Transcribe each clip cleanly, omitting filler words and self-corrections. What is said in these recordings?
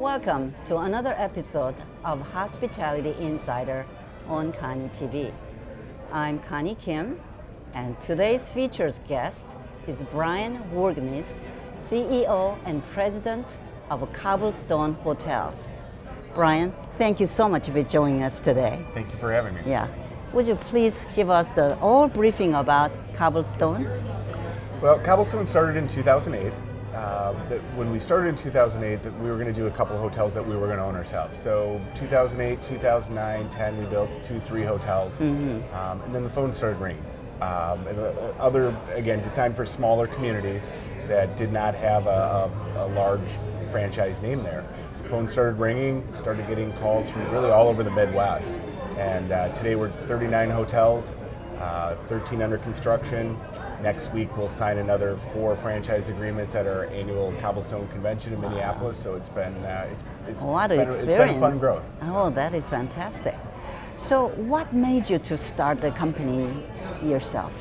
Welcome to another episode of Hospitality Insider on Koni TV. I'm Connie Kim, and today's featured guest is Brian Wogernese, CEO and President of Cobblestone Hotels. Brian, thank you so much for joining us today. Thank you for having me. Yeah. Would you please give us the all briefing about Cobblestones? Well, Cobblestone started in 2008. When we started in 2008, that we were going to do a couple hotels that we were going to own ourselves. So 2008, 2009, 10, we built 2-3 hotels, and then the phone started ringing. Again, designed for smaller communities that did not have a large franchise name there. The phone started ringing, started getting calls from really all over the Midwest. And today we're 39 hotels, 13 under construction. Next week we'll sign another 4 franchise agreements at our annual Cobblestone convention in Minneapolis. So it's been it's been a fun growth. Oh, that is fantastic. So what made you to start the company yourself?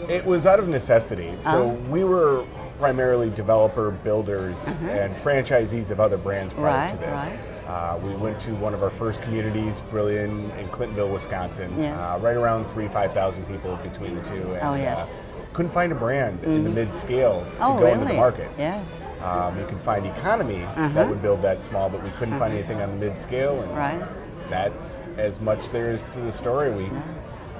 It was out of necessity. So we were primarily developer, builders, and franchisees of other brands prior to this. We went to one of our first communities, Brilliant, in Clintonville, Wisconsin. Right around 5,000 people between the two. And, couldn't find a brand in the mid-scale to go into the market. Yes. You can find economy that would build that small, but we couldn't find anything on the mid-scale. And that's as much there is to the story. We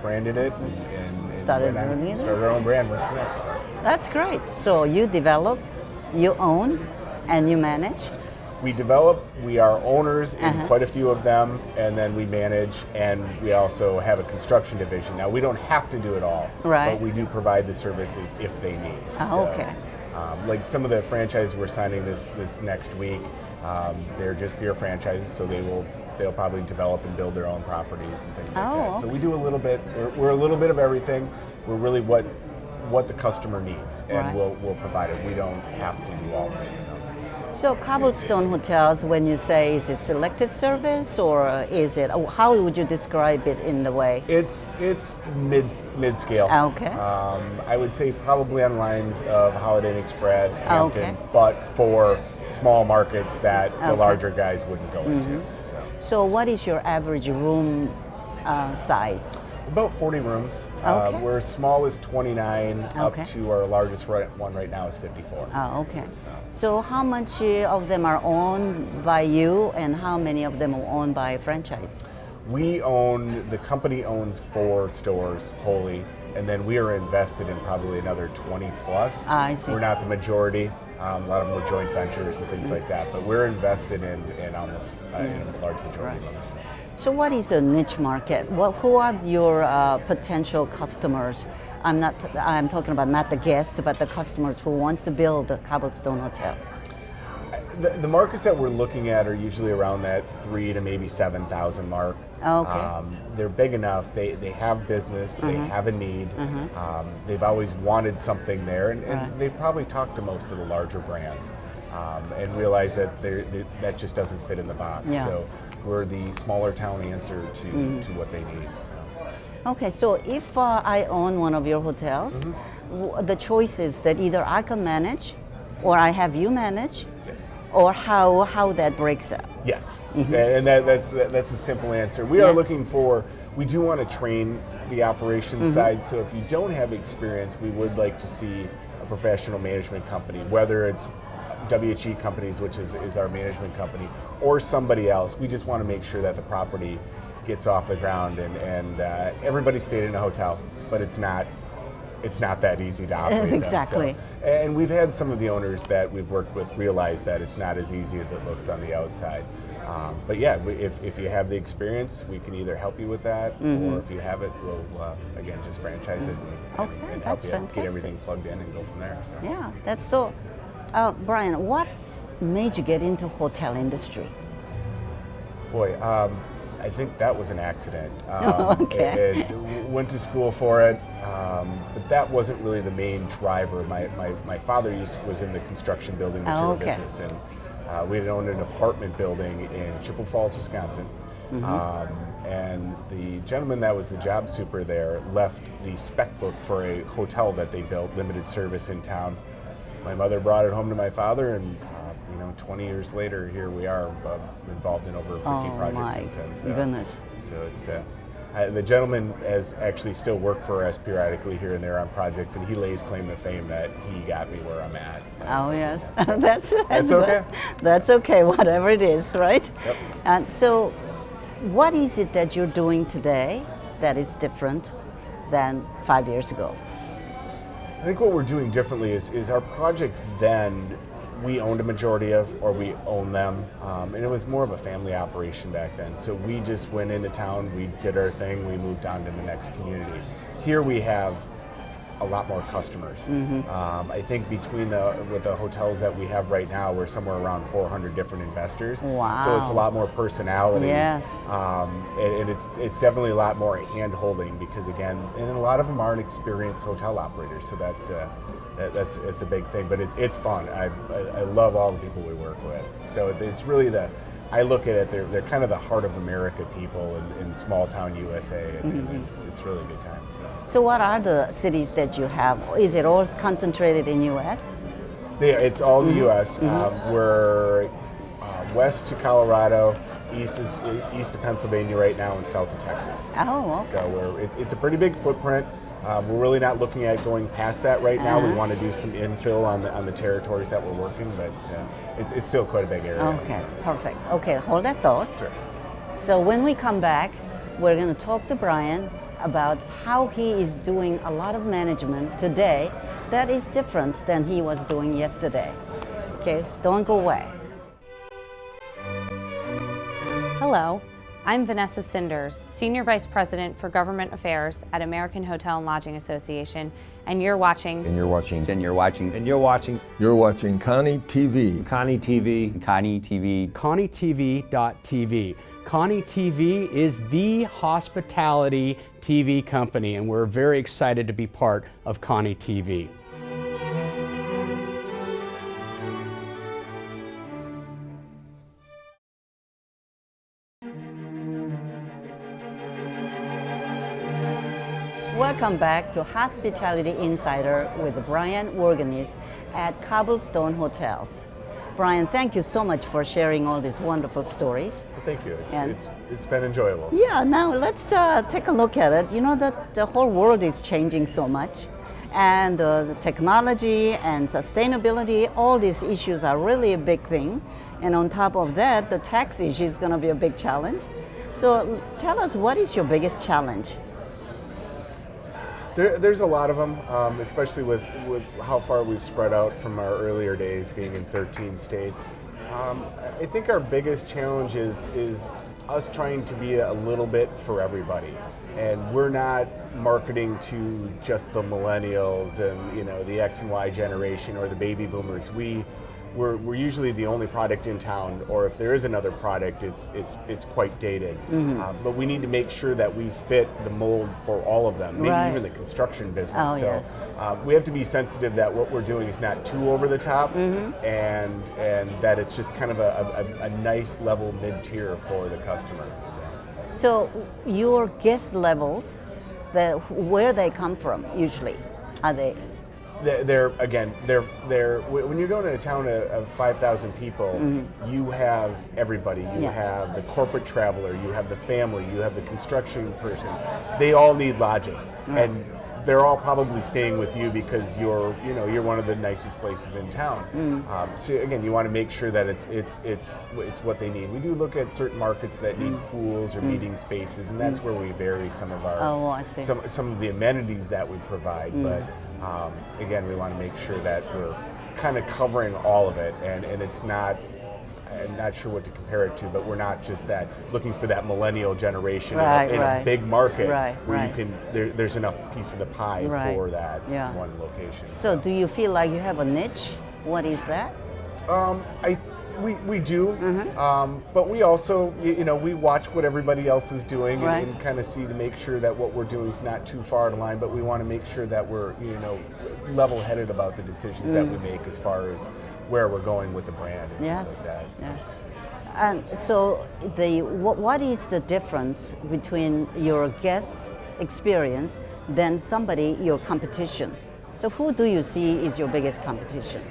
branded it and started our own brand. Went from there. So. That's great. So you develop, you own, and you manage? We develop, we are owners in quite a few of them, and then we manage, and we also have a construction division. Now, we don't have to do it all, but we do provide the services if they need. Like some of the franchises we're signing this next week, they're just beer franchises, so they'll probably develop and build their own properties and things like that. So we do a little bit, we're a little bit of everything. We're really what the customer needs, and we'll provide it. We don't have to do all of it. So Cobblestone Hotels, when you say, is it selected service or is it, how would you describe it in the way? It's mid-scale. Okay. I would say probably on lines of Holiday Inn Express, Hampton, but for small markets that the larger guys wouldn't go into. So what is your average room size? About 40 rooms. We're as small as 29 up to our largest one right now is 54. Oh, okay. So how much of them are owned by you and how many of them are owned by franchise? The company owns 4 stores wholly, and then we are invested in probably another 20 plus. I see. We're not the majority. A lot of them are joint ventures and things like that, but we're invested in almost in a large majority of them. So what is a niche market? Who are your potential customers? I'm talking about not the guests, but the customers who want to build Cobblestone hotels. The markets that we're looking at are usually around that 3,000 to maybe 7,000 mark. They're big enough. They have business. They have a need. They've always wanted something there, and they've probably talked to most of the larger brands and realized that that just doesn't fit in the box. So we're the smaller town answer to what they need. Okay, so if I own one of your hotels, the choice is that either I can manage, or I have you manage, or how that breaks up. Yes, and that's a simple answer. We are looking for. We do want to train the operations side. So if you don't have experience, we would like to see a professional management company, whether it's WHE Companies, which is our management company, or somebody else. We just want to make sure that the property gets off the ground, and everybody stayed in a hotel, but it's not that easy to operate. Exactly. So, and we've had some of the owners that we've worked with realize that it's not as easy as it looks on the outside. But yeah, if you have the experience, we can either help you with that, or if you have it, we'll again just franchise it and help you get everything plugged in and go from there. So. Yeah, that's so. Brian, what made you get into hotel industry? Boy, I think that was an accident. Went to school for it, but that wasn't really the main driver. My father was in the construction building material business, and we had owned an apartment building in Chippewa Falls, Wisconsin. And the gentleman that was the job super there left the spec book for a hotel that they built, limited service in town. My mother brought it home to my father and you know, 20 years later, here we are involved in over 50 projects since then. So, goodness. So it's the gentleman has actually still worked for us periodically here and there on projects, and he lays claim to fame that he got me where I'm at. Oh yes, So that's okay. That's okay, whatever it is, right? Yep. And so, what is it that you're doing today that is different than 5 years ago? I think what we're doing differently is our projects then, we owned a majority of, or we own them, and it was more of a family operation back then. So we just went into town, we did our thing, we moved on to the next community. Here we have a lot more customers. I think with the hotels that we have right now, we're somewhere around 400 different investors. Wow. So it's a lot more personalities. Yes. And it's definitely a lot more hand holding because again, and a lot of them aren't experienced hotel operators. So it's a big thing, but it's fun. I love all the people we work with. So it's really I look at it, they're kind of the heart of America people in small town USA, and it's really a good time. So what are the cities that you have? Is it all concentrated in U.S.? It's all the U.S. We're west to Colorado, east to Pennsylvania right now, and south to Texas. Oh, okay. So it's a pretty big footprint. We're really not looking at going past that right now. We want to do some infill on the territories that we're working, but it's still quite a big area. Okay, perfect. Okay, hold that thought. Sure. So when we come back, we're going to talk to Brian about how he is doing a lot of management today that is different than he was doing yesterday. Okay, don't go away. Hello. I'm Vanessa Cinders, Senior Vice President for Government Affairs at American Hotel and Lodging Association, and you're watching. And you're watching. And you're watching. And you're watching. You're watching Koni TV. Koni TV. Koni TV. KoniTV.tv. Koni TV is the hospitality TV company, and we're very excited to be part of Koni TV. Welcome back to Hospitality Insider with Brian Wogernese at Cobblestone Hotels. Brian, thank you so much for sharing all these wonderful stories. Well, thank you. It's been enjoyable. Yeah, now let's take a look at it. You know that the whole world is changing so much, and the technology and sustainability, all these issues are really a big thing. And on top of that, the tax issue is going to be a big challenge. So tell us, what is your biggest challenge? There's a lot of them, especially with how far we've spread out from our earlier days being in 13 states. I think our biggest challenge is us trying to be a little bit for everybody. And we're not marketing to just the millennials and the X and Y generation or the baby boomers. We're usually the only product in town, or if there is another product, it's quite dated. But we need to make sure that we fit the mold for all of them, maybe even the construction business. Oh, so yes. We have to be sensitive that what we're doing is not too over the top, and that it's just kind of a nice level mid-tier for the customer. So your guest levels, where they come from usually? Are they? They're when you're going to a town of 5,000 people, you have everybody. You have the corporate traveler, you have the family, you have the construction person. They all need lodging, and they're all probably staying with you because you're one of the nicest places in town. So again, you want to make sure that it's what they need. We do look at certain markets that need pools or meeting spaces, and that's where we vary some of our some of the amenities that we provide, but. Again, we want to make sure that we're kind of covering all of it, and it's not. I'm not sure what to compare it to, but we're not just looking for that millennial generation in a big market where you can. There's enough piece of the pie for that one location. So, do you feel like you have a niche? What is that? We do, but we also, we watch what everybody else is doing and kind of see to make sure that what we're doing is not too far in line, but we want to make sure that we're, level-headed about the decisions that we make as far as where we're going with the brand and things like that. So. Yes. And so, what is the difference between your guest experience than your competition? So, who do you see is your biggest competition?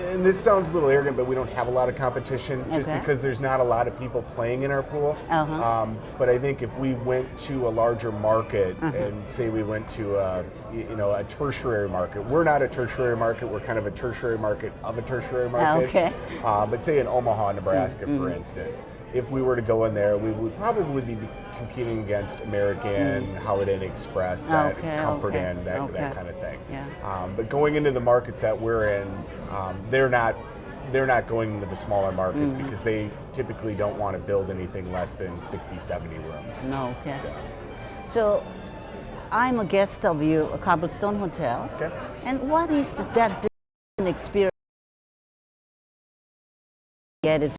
and this sounds a little arrogant, but we don't have a lot of competition just because there's not a lot of people playing in our pool. But I think if we went to a larger market and say we went to a tertiary market, we're not a tertiary market, we're kind of a tertiary market of a tertiary market. But say in Omaha, Nebraska, for instance, if we were to go in there, we would probably be competing against American, Holiday Inn Express, that Comfort Inn, that kind of thing. But going into the markets that we're in, they're not going into the smaller markets because they typically don't want to build anything less than 60, 70 rooms. So I'm a guest of you, a Cobblestone Hotel. And what is that different experience you get it?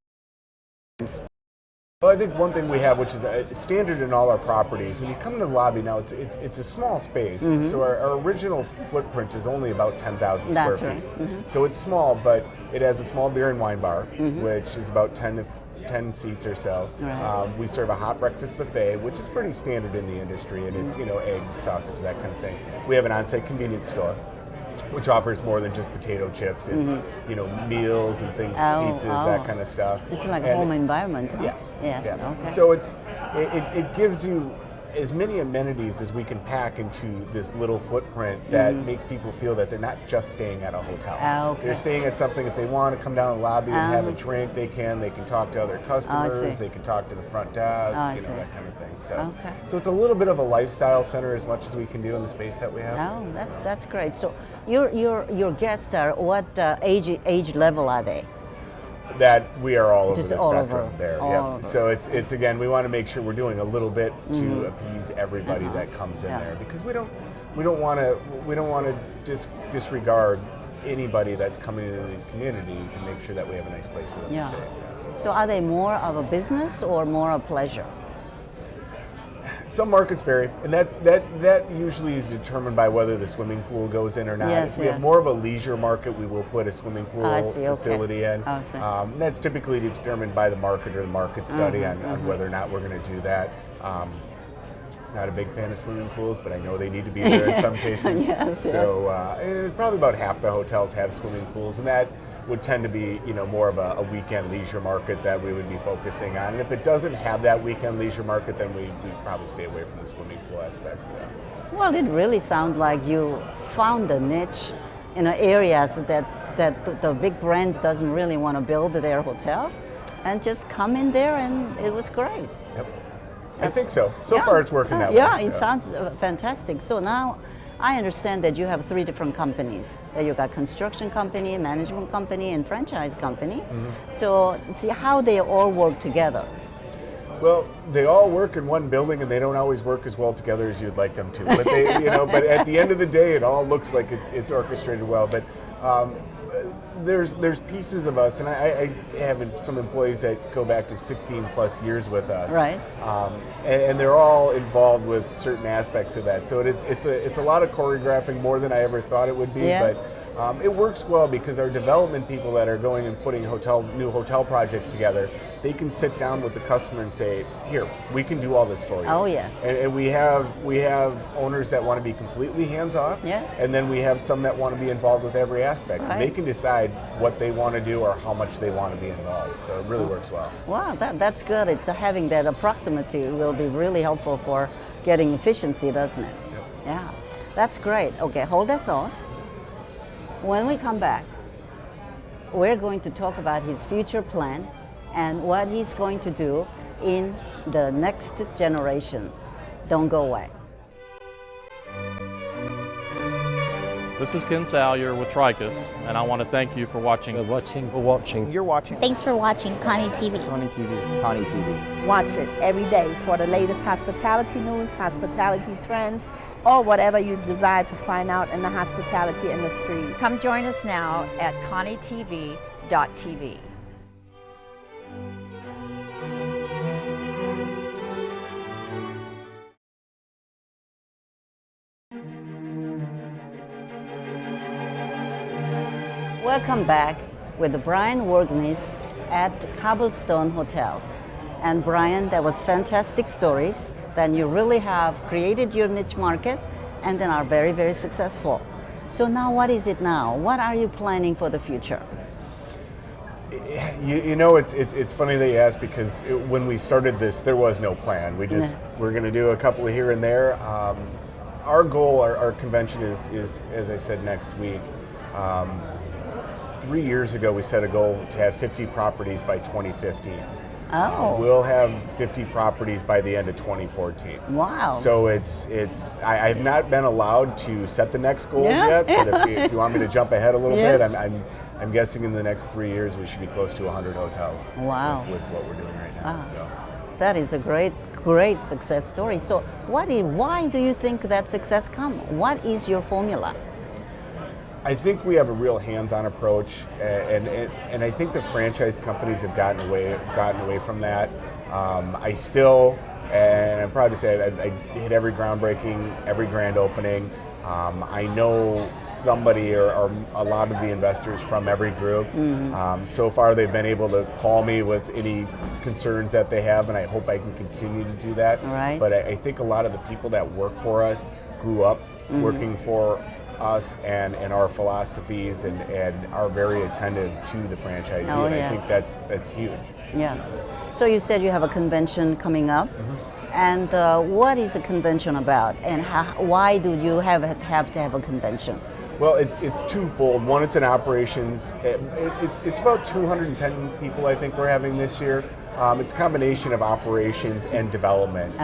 Well, I think one thing we have, which is standard in all our properties, when you come into the lobby now, it's a small space. So our original footprint is only about 10,000 square feet. So it's small, but it has a small beer and wine bar, which is about 10 seats or so. We serve a hot breakfast buffet, which is pretty standard in the industry, and it's eggs, sausage, that kind of thing. We have an on-site convenience store, which offers more than just potato chips. It's meals and things, pizzas, that kind of stuff. It's like a home environment. Yes. So it gives you as many amenities as we can pack into this little footprint that makes people feel that they're not just staying at a hotel. They're staying at something. If they want to come down the lobby and have a drink, they can talk to other customers, they can talk to the front desk, that kind of thing. So it's a little bit of a lifestyle center as much as we can do in the space that we have. That's great. So your guests are what age level are they? That we are all over the all spectrum over, there. over. So it's again, we want to make sure we're doing a little bit to appease everybody that comes in there, because we don't want to disregard anybody that's coming into these communities and make sure that we have a nice place for them to stay. So are they more of a business or more of pleasure? Some markets vary, and that usually is determined by whether the swimming pool goes in or not. If we have more of a leisure market, we will put a swimming pool facility in. That's typically determined by the market or the market study on whether or not we're going to do that. Not a big fan of swimming pools, but I know they need to be there in some cases. And probably about half the hotels have swimming pools, and that would tend to be more of a weekend leisure market that we would be focusing on. And if it doesn't have that weekend leisure market, then we probably stay away from the swimming pool aspect. Well, it really sounds like you found a niche in areas that the big brands doesn't really want to build their hotels, and just come in there, and it was great. I think so. So far it's working that way. It sounds fantastic. So now I understand that you have 3 different companies. That you got construction company, management company, and franchise company. So see how they all work together. Well, they all work in one building, and they don't always work as well together as you'd like them to. But they, but at the end of the day, it all looks like it's orchestrated well. But there's pieces of us, and I have some employees that go back to 16 plus years with us, and they're all involved with certain aspects of that. So it's a lot of choreographing, more than I ever thought it would be. But it works well because our development people that are going and putting new hotel projects together, they can sit down with the customer and say, "Here, we can do all this for you." And we have owners that want to be completely hands off. And then we have some that want to be involved with every aspect. And they can decide what they want to do or how much they want to be involved. So it really works well. Wow, that's good. It's having that proximity will be really helpful for getting efficiency, doesn't it? Yeah, that's great. Okay, hold that thought. When we come back, we're going to talk about his future plan and what he's going to do in the next generation. Don't go away. This is Ken Salyer with Tricus, and I want to thank you for watching. You're watching. Thanks for watching Koni TV. Koni TV. Koni TV. Watch it every day for the latest hospitality news, hospitality trends, or whatever you desire to find out in the hospitality industry. Come join us now at konitv.tv. Welcome back with Brian Wogernese at Cobblestone Hotels. And Brian, that was fantastic stories. Then you really have created your niche market and then are very, very successful. So now what is it now? What are you planning for the future? You know, it's funny that you ask, because when we started this, there was no plan. We're going to do a couple here and there. Our goal, our convention is, as I said, next week. 3 years ago, we set a goal to have 50 properties by 2015. Oh. We'll have 50 properties by the end of 2014. Wow. So I have not been allowed to set the next goals yet, but if you want me to jump ahead a little bit, I'm guessing in the next 3 years we should be close to 100 hotels. Wow. With what we're doing right now. Wow. So That is a great success story. So why do you think that success come? What is your formula? I think we have a real hands-on approach, and I think the franchise companies have gotten away from that. I still, and I'm proud to say, I hit every groundbreaking, every grand opening. I know somebody or a lot of the investors from every group. So far, they've been able to call me with any concerns that they have, and I hope I can continue to do that. Right. But I think a lot of the people that work for us grew up working for us and our philosophies, and are very attentive to the franchisee. Oh, and yes. I think that's huge. Yeah. So you said you have a convention coming up. And what is a convention about, and why do you have to have a convention? Well, it's twofold. One, it's an operations. It's about 210 people I think we're having this year. It's a combination of operations and development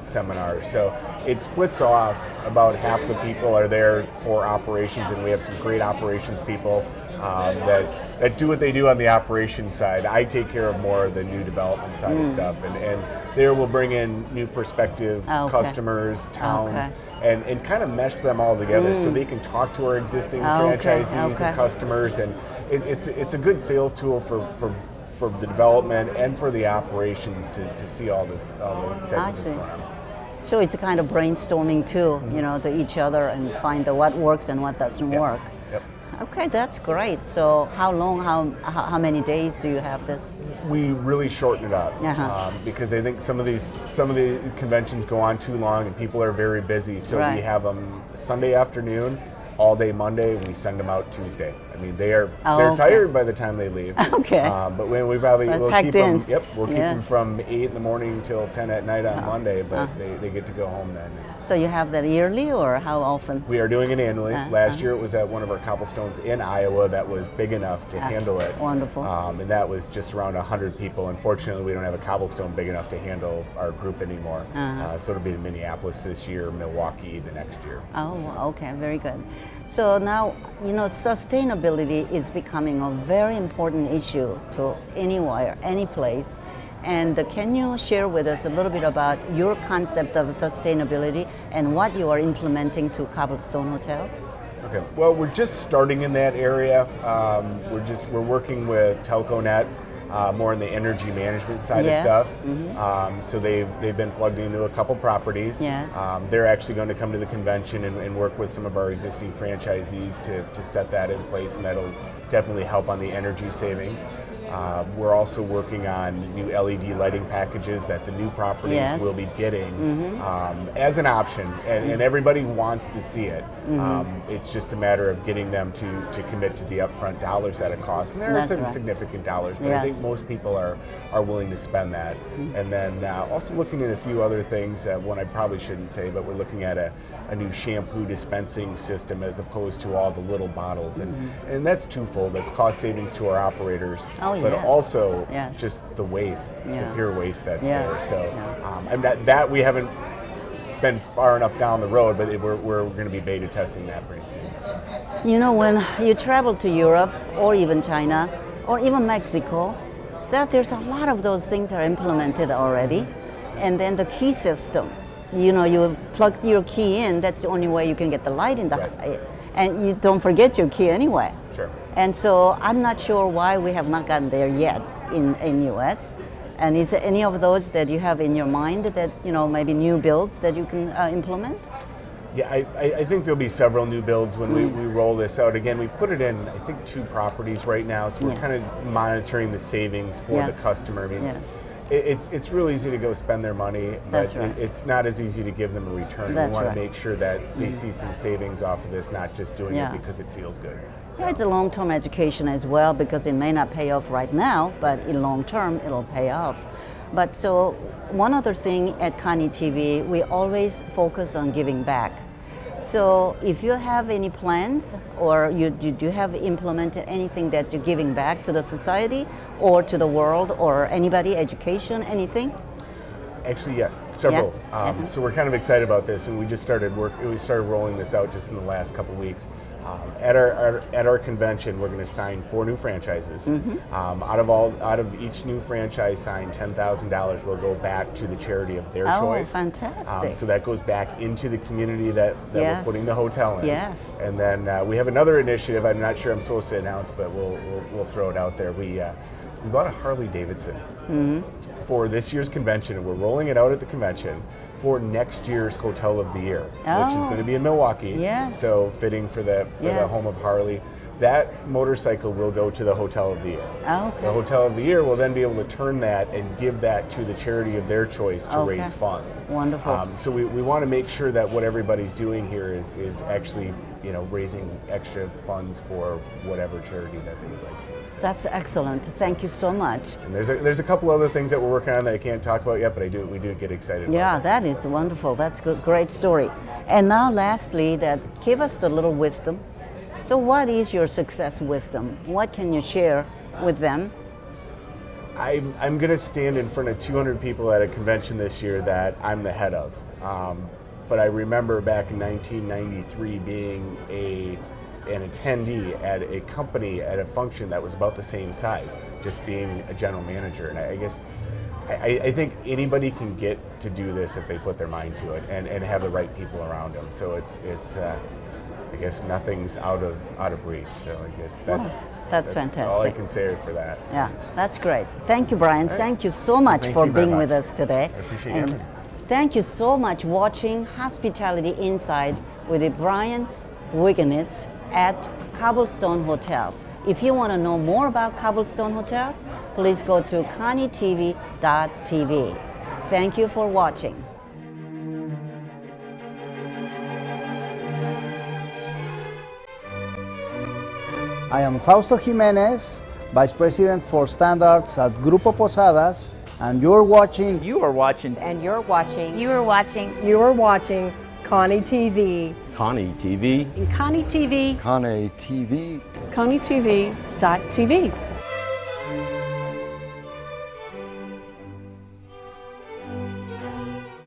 seminars. So it splits off. About half the people are there for operations, and we have some great operations people that do what they do on the operations side. I take care of more of the new development side of stuff, and there we'll bring in new perspective customers, towns, and kind of mesh them all together so they can talk to our existing franchisees and customers, and it's a good sales tool for the development and for the operations to see all the excitement that's going on. So it's a kind of brainstorming too, to each other and find what works and what doesn't work. Yep. Okay, that's great. So how long, how many days do you have this? We really shorten it up because I think some of the conventions go on too long and people are very busy. So we have them Sunday afternoon, all day Monday, and we send them out Tuesday. I mean, they're tired by the time they leave. Okay. But when we'll keep them. Yep, we'll keep them from 8 in the morning till 10 at night on Monday. But they get to go home then. So you have that yearly, or how often? We are doing it annually. Last year it was at one of our Cobblestones in Iowa that was big enough to handle it. Wonderful. And that was just around 100 people. Unfortunately, we don't have a Cobblestone big enough to handle our group anymore. So it'll be in Minneapolis this year, Milwaukee the next year. Oh, okay, very good. So now, sustainability is becoming a very important issue to anywhere, any place. And can you share with us a little bit about your concept of sustainability and what you are implementing to Cobblestone Hotels? Okay. Well, we're just starting in that area. We're working with TelcoNet, more on the energy management side of stuff. So they've been plugged into a couple properties. Yes. They're actually going to come to the convention and work with some of our existing franchisees to set that in place, and that'll definitely help on the energy savings. We're also working on new LED lighting packages that the new properties will be getting as an option, and everybody wants to see it. It's just a matter of getting them to commit to the upfront dollars that it costs. And there are some significant dollars, but I think most people are willing to spend that. And then also looking at a few other things, one I probably shouldn't say, but we're looking at a new shampoo dispensing system as opposed to all the little bottles. And that's twofold. That's cost savings to our operators. But also just the waste, the pure waste that's there. So and that we haven't been far enough down the road, but we're going to be beta testing that pretty soon. So. When you travel to Europe or even China or even Mexico, there's a lot of those things are implemented already. And then the key system, you plug your key in, that's the only way you can get the light in the and you don't forget your key anyway. Sure. And so I'm not sure why we have not gotten there yet in US. And is there any of those that you have in your mind that, maybe new builds that you can implement? Yeah, I think there'll be several new builds when we roll this out. Again, we put it in, I think, 2 properties right now, so we're kind of monitoring the savings for the customer. I mean, It's real easy to go spend their money, but right. it's not as easy to give them a return. That's we want right. to make sure that they see some savings off of this, not just doing it because it feels good. So it's a long-term education as well, because it may not pay off right now, but in long term it'll pay off. But so one other thing at Koni TV, we always focus on giving back. So if you have any plans, or you do have implemented anything that you're giving back to the society or to the world or anybody, education, anything? Actually, yes, several. Yeah. So we're kind of excited about this, and we just started rolling this out just in the last couple weeks. At our convention, we're going to sign 4 new franchises. Out of each new franchise signed, $10,000 will go back to the charity of their choice. Oh, fantastic! So that goes back into the community that we're putting the hotel in. Yes. And then we have another initiative. I'm not sure I'm supposed to announce, but we'll throw it out there. We bought a Harley Davidson for this year's convention, and we're rolling it out at the convention for next year's Hotel of the Year, which is going to be in Milwaukee. Yes. So fitting for the home of Harley. That motorcycle will go to the Hotel of the Year. Okay. The Hotel of the Year will then be able to turn that and give that to the charity of their choice to raise funds. Wonderful. So we want to make sure that what everybody's doing here is actually raising extra funds for whatever charity that they would like to. So. That's excellent. Thank you so much. And there's a couple other things that we're working on that I can't talk about yet, but we do get excited about. Yeah, that is wonderful. That's good, great story. And now lastly, give us the little wisdom. So what is your success wisdom? What can you share with them? I'm going to stand in front of 200 people at a convention this year that I'm the head of. But I remember back in 1993 being an attendee at a company at a function that was about the same size, just being a general manager. And I think anybody can get to do this if they put their mind to it and have the right people around them. So it's I guess nothing's out of reach. So I guess that's fantastic. all I can say for that. So. Yeah, that's great. Thank you, Brian. Right. Thank you so much for being with us today. I appreciate having me. Thank you so much watching Hospitality Inside with Brian Wogernese at Cobblestone Hotels. If you want to know more about Cobblestone Hotels, please go to konitv.tv. Thank you for watching. I am Fausto Jimenez, Vice President for Standards at Grupo Posadas, and you're watching. You are watching. And you're watching. You are watching. You are watching Koni TV. Koni TV. Koni TV. Koni TV. KoniTV.tv.